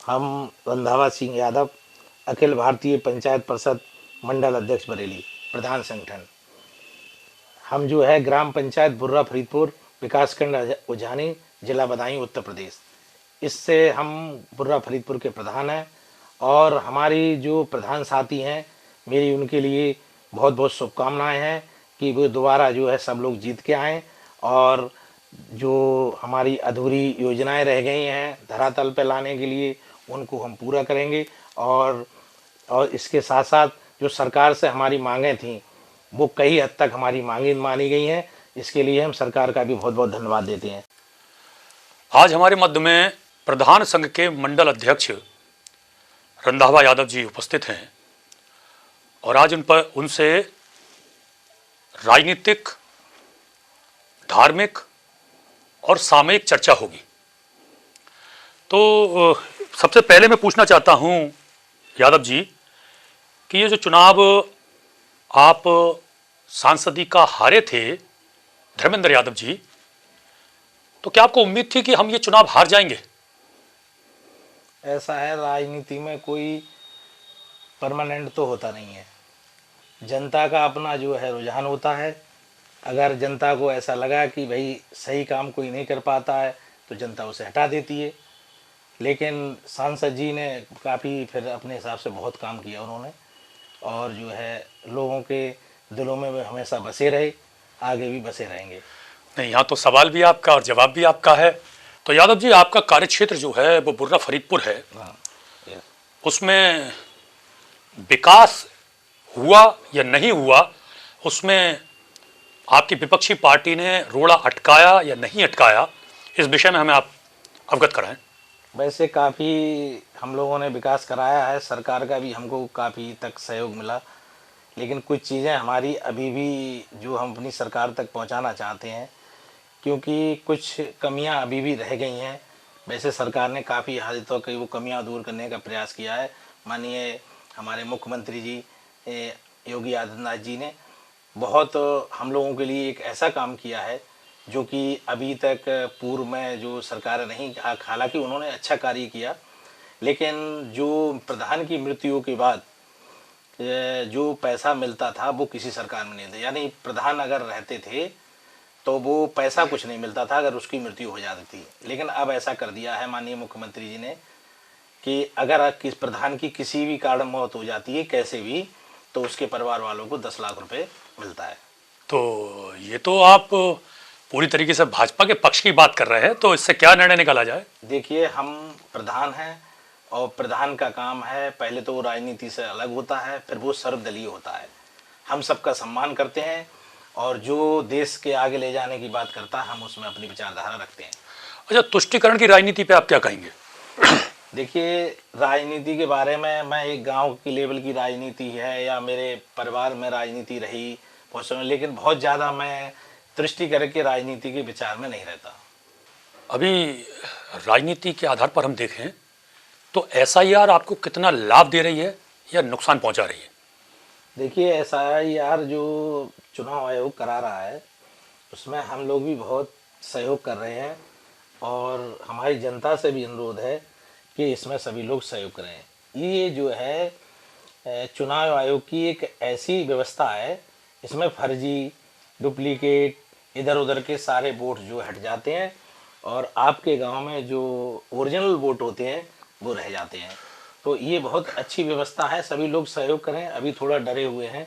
हम रंधावा सिंह यादव, अखिल भारतीय पंचायत परिषद मंडल अध्यक्ष बरेली, प्रधान संगठन। हम जो है ग्राम पंचायत बुर्रा फरीदपुर, विकासखंड उजानी, जिला बदायूं, उत्तर प्रदेश। इससे हम बुर्रा फरीदपुर के प्रधान हैं। और हमारी जो प्रधान साथी हैं, मेरी उनके लिए बहुत बहुत शुभकामनाएं हैं कि वो दोबारा जो है सब लोग जीत के आएँ और जो हमारी अधूरी योजनाएं रह गई हैं धरातल पर लाने के लिए, उनको हम पूरा करेंगे। और इसके साथ साथ जो सरकार से हमारी मांगें थीं, वो कई हद तक हमारी मांगें मानी गई हैं। इसके लिए हम सरकार का भी बहुत बहुत धन्यवाद देते हैं। आज हमारे मध्य में प्रधान संघ के मंडल अध्यक्ष रंधावा यादव जी उपस्थित हैं और आज उनसे राजनीतिक, धार्मिक और सामयिक चर्चा होगी। तो सबसे पहले मैं पूछना चाहता हूं यादव जी कि ये जो चुनाव आप सांसदी का हारे थे, धर्मेंद्र यादव जी, तो क्या आपको उम्मीद थी कि हम ये चुनाव हार जाएंगे? ऐसा है, राजनीति में कोई परमानेंट तो होता नहीं है। जनता का अपना जो है रुझान होता है। अगर जनता को ऐसा लगा कि भाई सही काम कोई नहीं कर पाता है तो जनता उसे हटा देती है। लेकिन सांसद जी ने काफ़ी फिर अपने हिसाब से बहुत काम किया उन्होंने, और जो है लोगों के दिलों में वे हमेशा बसे रहे, आगे भी बसे रहेंगे। नहीं, यहाँ तो सवाल भी आपका और जवाब भी आपका है। तो यादव जी, आपका कार्यक्षेत्र जो है वो बुर्रा फरीदपुर है। हाँ, उसमें विकास हुआ या नहीं हुआ, उसमें आपकी विपक्षी पार्टी ने रोड़ा अटकाया या नहीं अटकाया, इस विषय में हमें आप अवगत कराएं। वैसे काफ़ी हम लोगों ने विकास कराया है, सरकार का भी हमको काफ़ी तक सहयोग मिला। लेकिन कुछ चीज़ें हमारी अभी भी जो हम अपनी सरकार तक पहुंचाना चाहते हैं, क्योंकि कुछ कमियां अभी भी रह गई हैं। वैसे सरकार ने काफ़ी हद तक वो कमियां दूर करने का प्रयास किया है। माननीय हमारे मुख्यमंत्री जी योगी आदित्यनाथ जी ने बहुत हम लोगों के लिए एक ऐसा काम किया है जो कि अभी तक पूर्व में जो सरकार नहीं, हालांकि उन्होंने अच्छा कार्य किया, लेकिन जो प्रधान की मृत्यु के बाद जो पैसा मिलता था वो किसी सरकार में नहीं था। यानी प्रधान अगर रहते थे तो वो पैसा कुछ नहीं मिलता था अगर उसकी मृत्यु हो जाती थी। लेकिन अब ऐसा कर दिया है माननीय मुख्यमंत्री जी ने कि अगर किस प्रधान की किसी भी कारण मौत हो जाती है, कैसे भी, तो उसके परिवार वालों को 10 लाख रुपए मिलता है। तो ये तो आप पूरी तरीके से भाजपा के पक्ष की बात कर रहे हैं, तो इससे क्या निर्णय निकाला जाए? देखिए, हम प्रधान हैं और प्रधान का काम है, पहले तो वो राजनीति से अलग होता है, फिर वो सर्वदलीय होता है। हम सबका सम्मान करते हैं और जो देश के आगे ले जाने की बात करता है, हम उसमें अपनी विचारधारा रखते हैं। अच्छा, तुष्टिकरण की राजनीति पे आप क्या कहेंगे? देखिए, राजनीति के बारे में, मैं एक गांव की लेवल की राजनीति है या मेरे परिवार में राजनीति रही बहुत समय, लेकिन बहुत ज़्यादा मैं तुष्टिकरण के राजनीति के विचार में नहीं रहता। अभी राजनीति के आधार पर हम देखें तो एसआईआर आपको कितना लाभ दे रही है या नुकसान पहुंचा रही है? देखिए, एसआईआर जो चुनाव आयोग करा रहा है उसमें हम लोग भी बहुत सहयोग कर रहे हैं और हमारी जनता से भी अनुरोध है कि इसमें सभी लोग सहयोग करें। ये जो है चुनाव आयोग की एक ऐसी व्यवस्था है, इसमें फर्जी, डुप्लीकेट, इधर उधर के सारे वोट जो हट जाते हैं और आपके गांव में जो ओरिजिनल वोट होते हैं वो रह जाते हैं। तो ये बहुत अच्छी व्यवस्था है, सभी लोग सहयोग करें। अभी थोड़ा डरे हुए हैं,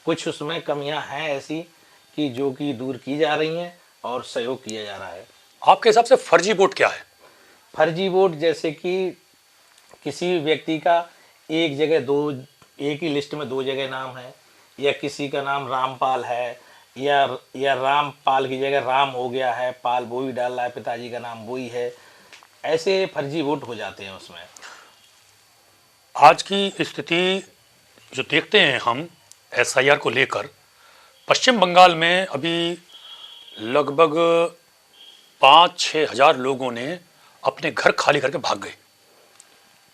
कुछ उसमें कमियां हैं ऐसी कि जो कि दूर की जा रही हैं और सहयोग किया जा रहा है। आपके हिसाब से फर्जी वोट क्या है? फर्जी वोट जैसे कि किसी व्यक्ति का एक जगह दो, एक ही लिस्ट में दो जगह नाम है, या किसी का नाम रामपाल है या रामपाल की जगह राम हो गया है, पाल वो ही डाल रहा है, पिताजी का नाम वो ही है, ऐसे फर्जी वोट हो जाते हैं उसमें। आज की स्थिति जो देखते हैं हम एसआईआर को लेकर, पश्चिम बंगाल में अभी लगभग 5-6 हजार लोगों ने अपने घर खाली करके भाग गए।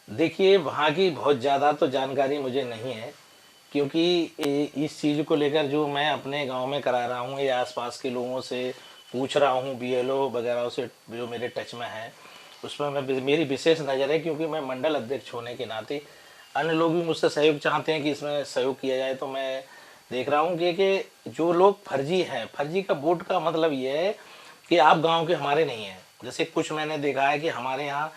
देखिए, वहाँ की बहुत ज़्यादा तो जानकारी मुझे नहीं है, क्योंकि इस चीज़ को लेकर जो मैं अपने गांव में करा रहा हूँ या आसपास के लोगों से पूछ रहा हूँ, बीएलओ वगैरह से जो मेरे टच में हैं, उसमें मेरी विशेष नज़र है, क्योंकि मैं मंडल अध्यक्ष होने के नाते अन्य लोग भी मुझसे सहयोग चाहते हैं कि इसमें सहयोग किया जाए। तो मैं देख रहा हूँ कि जो लोग फर्जी हैं, फर्जी का वोट का मतलब ये है कि आप गांव के हमारे नहीं हैं। जैसे कुछ मैंने देखा है कि हमारे यहाँ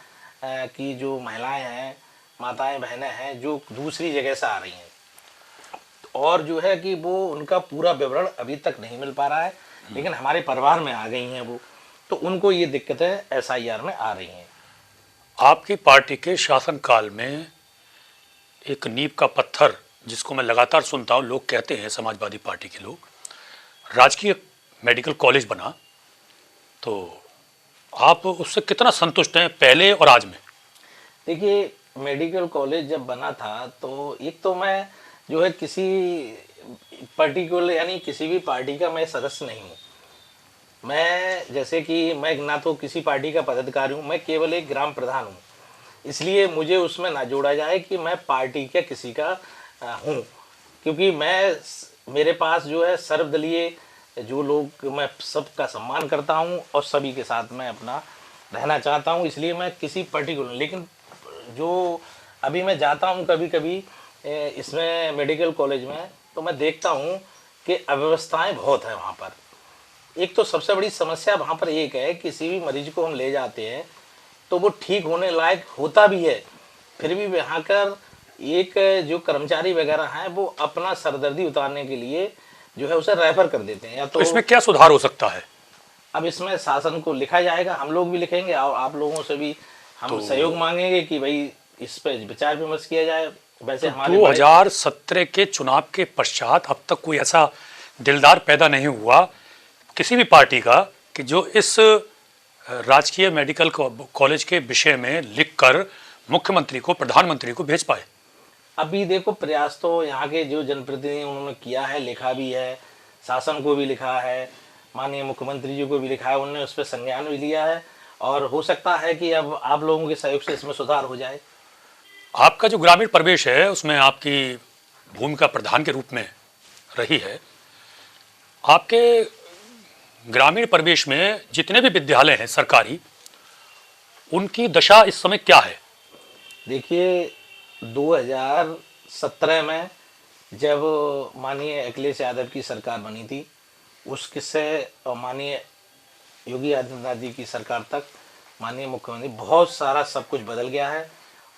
की जो महिलाएं हैं, माताएं बहनें हैं, जो दूसरी जगह से आ रही हैं, और जो है कि वो उनका पूरा विवरण अभी तक नहीं मिल पा रहा है, लेकिन हमारे परिवार में आ गई हैं वो, तो उनको ये दिक्कतें SIR में आ रही हैं। आपकी पार्टी के शासनकाल में एक नींव का पत्थर जिसको मैं लगातार सुनता हूँ, लोग कहते हैं, समाजवादी पार्टी के लोग, राजकीय मेडिकल कॉलेज बना, तो आप उससे कितना संतुष्ट हैं पहले और आज में? देखिए, मेडिकल कॉलेज जब बना था तो एक तो मैं जो है किसी पर्टिकुलर यानी किसी भी पार्टी का मैं सदस्य नहीं हूँ। मैं जैसे कि मैं ना तो किसी पार्टी का पदाधिकारी हूँ, मैं केवल एक ग्राम प्रधान हूँ। इसलिए मुझे उसमें ना जोड़ा जाए कि मैं पार्टी के किसी का हूँ, क्योंकि मेरे पास जो है सर्वदलीय जो लोग, मैं सबका सम्मान करता हूँ और सभी के साथ मैं अपना रहना चाहता हूँ। इसलिए मैं किसी पर्टिकुलर, लेकिन जो अभी मैं जाता हूँ कभी कभी इसमें मेडिकल कॉलेज में, तो मैं देखता हूँ कि अव्यवस्थाएं बहुत है वहाँ पर। एक तो सबसे बड़ी समस्या वहाँ पर एक है, किसी भी मरीज को हम ले जाते हैं तो वो ठीक होने लायक होता भी है, फिर भी यहाँ कर एक जो कर्मचारी वगैरह हैं वो अपना सरदर्दी उतारने के लिए जो है उसे रेफर कर देते हैं। या तो इसमें क्या सुधार हो सकता है? अब इसमें शासन को लिखा जाएगा, हम लोग भी लिखेंगे और आप लोगों से भी हम सहयोग मांगेंगे कि भाई इस पे विचार विमर्श किया जाए। वैसे हमारे 2017 के चुनाव के पश्चात अब तक कोई ऐसा दिलदार पैदा नहीं हुआ किसी भी पार्टी का कि जो इस राजकीय मेडिकल कॉलेज के विषय में लिखकर मुख्यमंत्री को, प्रधानमंत्री को भेज पाए। अभी देखो, प्रयास तो यहाँ के जो जनप्रतिनिधि उन्होंने किया है, लिखा भी है, शासन को भी लिखा है, माननीय मुख्यमंत्री जी को भी लिखा है, उन्होंने उस पर संज्ञान भी लिया है, और हो सकता है कि अब आप लोगों के सहयोग से इसमें सुधार हो जाए। आपका जो ग्रामीण प्रवेश है उसमें आपकी भूमिका प्रधान के रूप में रही है। आपके ग्रामीण प्रवेश में जितने भी विद्यालय हैं सरकारी, उनकी दशा इस समय क्या है? देखिए, 2017 में जब माननीय अखिलेश यादव की सरकार बनी थी, उससे माननीय योगी आदित्यनाथ जी की सरकार तक माननीय मुख्यमंत्री, बहुत सारा सब कुछ बदल गया है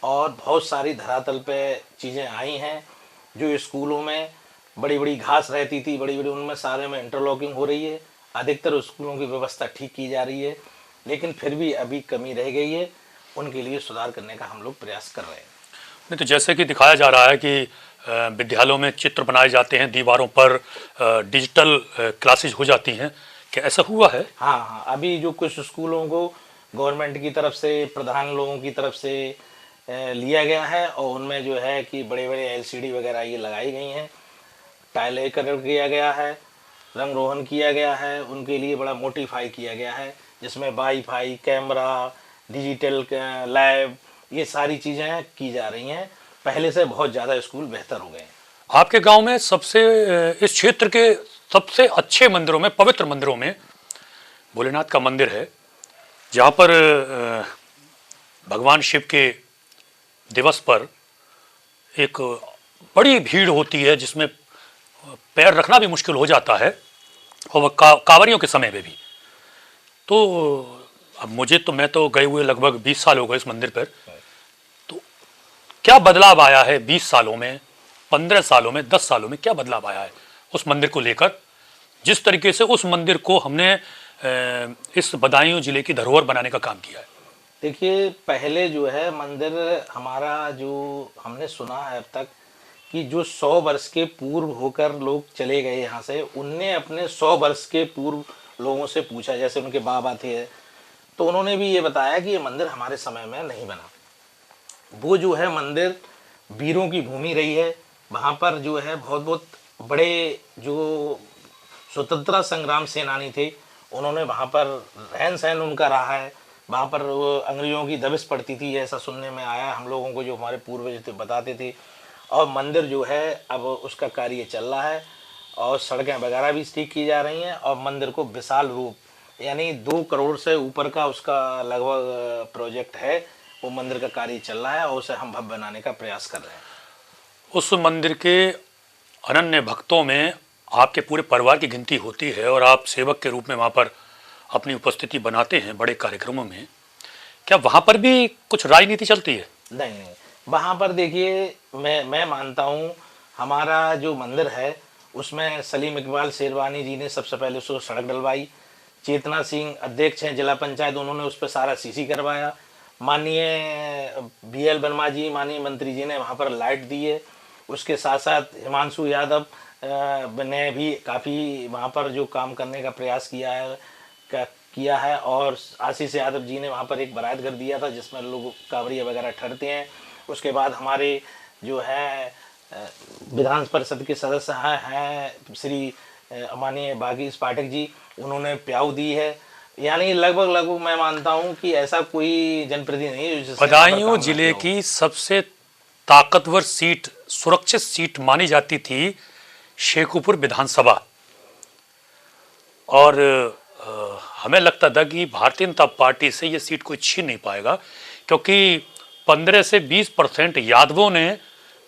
और बहुत सारी धरातल पे चीज़ें आई हैं। जो स्कूलों में बड़ी बड़ी घास रहती थी, बड़ी बड़ी, उनमें सारे में इंटरलॉकिंग हो रही है, अधिकतर स्कूलों की व्यवस्था ठीक की जा रही है, लेकिन फिर भी अभी कमी रह गई है। उनके लिए सुधार करने का हम लोग प्रयास कर रहे हैं। नहीं तो जैसे कि दिखाया जा रहा है कि विद्यालयों में चित्र बनाए जाते हैं, दीवारों पर डिजिटल क्लासेज हो जाती हैं, क्या ऐसा हुआ है? हाँ हाँ, अभी जो कुछ स्कूलों को गवर्नमेंट की तरफ से, प्रधान लोगों की तरफ से लिया गया है, और उनमें जो है कि बड़े बड़े LCD वगैरह ये लगाई गई हैं, टाइल कलर किया गया है, रंग रोहन किया गया है, उनके लिए बड़ा मोडिफाई किया गया है, जिसमें वाईफाई, कैमरा, डिजिटल लैब, ये सारी चीज़ें की जा रही हैं। पहले से बहुत ज़्यादा स्कूल बेहतर हो गए हैं। आपके गांव में सबसे, इस क्षेत्र के सबसे अच्छे मंदिरों में, पवित्र मंदिरों में भोलेनाथ का मंदिर है, जहाँ पर भगवान शिव के दिवस पर एक बड़ी भीड़ होती है जिसमें पैर रखना भी मुश्किल हो जाता है, और वह कांवरियों के समय में भी। तो अब मैं तो गए हुए लगभग 20 साल हो गए इस मंदिर पर। तो क्या बदलाव आया है 20 सालों में, 15 सालों में, 10 सालों में क्या बदलाव आया है उस मंदिर को लेकर, जिस तरीके से उस मंदिर को हमने इस बदायूं जिले की धरोहर बनाने का काम किया है? देखिए, पहले जो है मंदिर हमारा, जो हमने सुना है अब तक कि जो 100 वर्ष के पूर्व होकर लोग चले गए यहाँ से, उनने अपने 100 वर्ष के पूर्व लोगों से पूछा, जैसे उनके बाबा थे, तो उन्होंने भी ये बताया कि ये मंदिर हमारे समय में नहीं बना। वो जो है मंदिर वीरों की भूमि रही है। वहाँ पर जो है बहुत बहुत बड़े जो स्वतंत्रता संग्राम सेनानी थे, उन्होंने वहाँ पर रहन सहन उनका रहा है। वहाँ पर अंग्रेजों की दबिश पड़ती थी, ऐसा सुनने में आया हम लोगों को, जो हमारे पूर्वज थे बताते थे। और मंदिर जो है अब उसका कार्य चल रहा है, और सड़कें वगैरह भी ठीक की जा रही हैं, और मंदिर को विशाल रूप यानी 2 करोड़ से ऊपर का उसका लगभग प्रोजेक्ट है। वो मंदिर का कार्य चल रहा है और उसे हम भव्य बनाने का प्रयास कर रहे हैं। उस मंदिर के अनन्य भक्तों में आपके पूरे परिवार की गिनती होती है और आप सेवक के रूप में वहाँ पर अपनी उपस्थिति बनाते हैं बड़े कार्यक्रमों में। क्या वहाँ पर भी कुछ राजनीति चलती है? नहीं नहीं, वहाँ पर देखिए, मैं मानता हूँ हमारा जो मंदिर है उसमें सलीम इकबाल शेरवानी जी ने सबसे पहले उसको सड़क डलवाई। चेतना सिंह अध्यक्ष हैं जिला पंचायत, उन्होंने उस पर सारा सीसी करवाया। माननीय BL वर्मा जी, माननीय मंत्री जी ने वहाँ पर लाइट दी है। उसके साथ साथ हिमांशु यादव ने भी काफ़ी वहाँ पर जो काम करने का प्रयास किया है और आशीष यादव जी ने वहाँ पर एक बारात घर दिया था जिसमें लोग कांवड़िया वगैरह ठहरते हैं। उसके बाद हमारे जो है विधान परिषद के सदस्य हैं श्री माननीय भागीश पाठक जी, उन्होंने प्याऊ दी है। यानी लगभग मैं मानता हूं कि ऐसा कोई जनप्रतिनिधि नहीं है जिससे बदायूं जिले की सबसे ताकतवर सीट, सुरक्षित सीट मानी जाती थी शेखुपुर विधानसभा, और हमें लगता था कि भारतीय जनता पार्टी से ये सीट कोई छीन नहीं पाएगा, क्योंकि 15 से 20% यादवों ने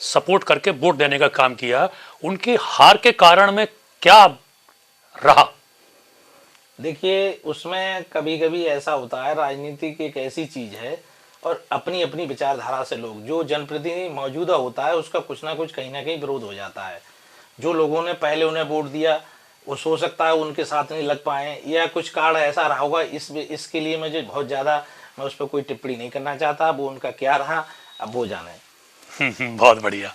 सपोर्ट करके वोट देने का काम किया। उनकी हार के कारण में क्या रहा? देखिए, उसमें कभी कभी ऐसा होता है, राजनीति एक ऐसी चीज है और अपनी अपनी विचारधारा से लोग, जो जनप्रतिनिधि मौजूदा होता है उसका कुछ ना कुछ कहीं ना कहीं विरोध हो जाता है। जो लोगों ने पहले उन्हें वोट दिया वो हो सकता है उनके साथ नहीं लग पाए या कुछ कारण ऐसा रहा होगा। इसके लिए मुझे बहुत ज़्यादा, मैं उस पर कोई टिप्पणी नहीं करना चाहता। वो उनका क्या रहा अब वो जाने। बहुत बढ़िया।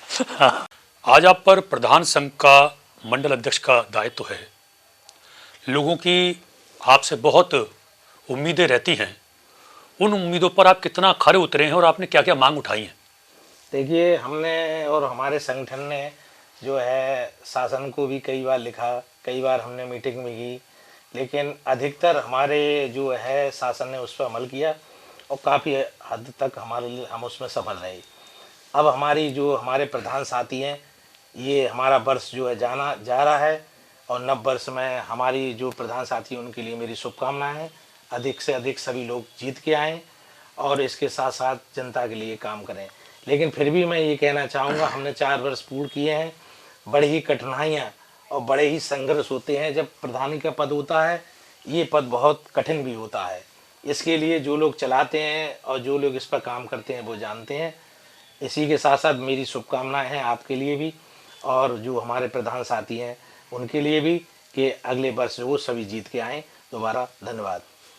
आज आप पर प्रधान संघ का मंडल अध्यक्ष का दायित्व है। लोगों की आपसे बहुत उम्मीदें रहती हैं, उन उम्मीदों पर आप कितना खरे उतरे हैं और आपने क्या क्या मांग उठाई हैं? देखिए, हमने और हमारे संगठन ने जो है शासन को भी कई बार लिखा, कई बार हमने मीटिंग में की, लेकिन अधिकतर हमारे जो है शासन ने उस पर अमल किया और काफ़ी हद तक हमारे लिए हम उसमें सफल रहे। अब हमारे प्रधान साथी हैं, ये हमारा वर्ष जो है जा रहा है और नव वर्ष में हमारी जो प्रधान साथी हैं उनके लिए मेरी शुभकामनाएं हैं। अधिक से अधिक सभी लोग जीत के आएँ और इसके साथ साथ जनता के लिए काम करें। लेकिन फिर भी मैं ये कहना चाहूँगा, हमने 4 वर्ष पूर्ण किए हैं। बड़ी ही कठिनाइयाँ और बड़े ही संघर्ष होते हैं। जब प्रधानी का पद होता है, ये पद बहुत कठिन भी होता है। इसके लिए जो लोग चलाते हैं और जो लोग इस पर काम करते हैं वो जानते हैं। इसी के साथ साथ मेरी शुभकामनाएं हैं आपके लिए भी और जो हमारे प्रधान साथी हैं उनके लिए भी कि अगले वर्ष वो सभी जीत के आएँ दोबारा। धन्यवाद।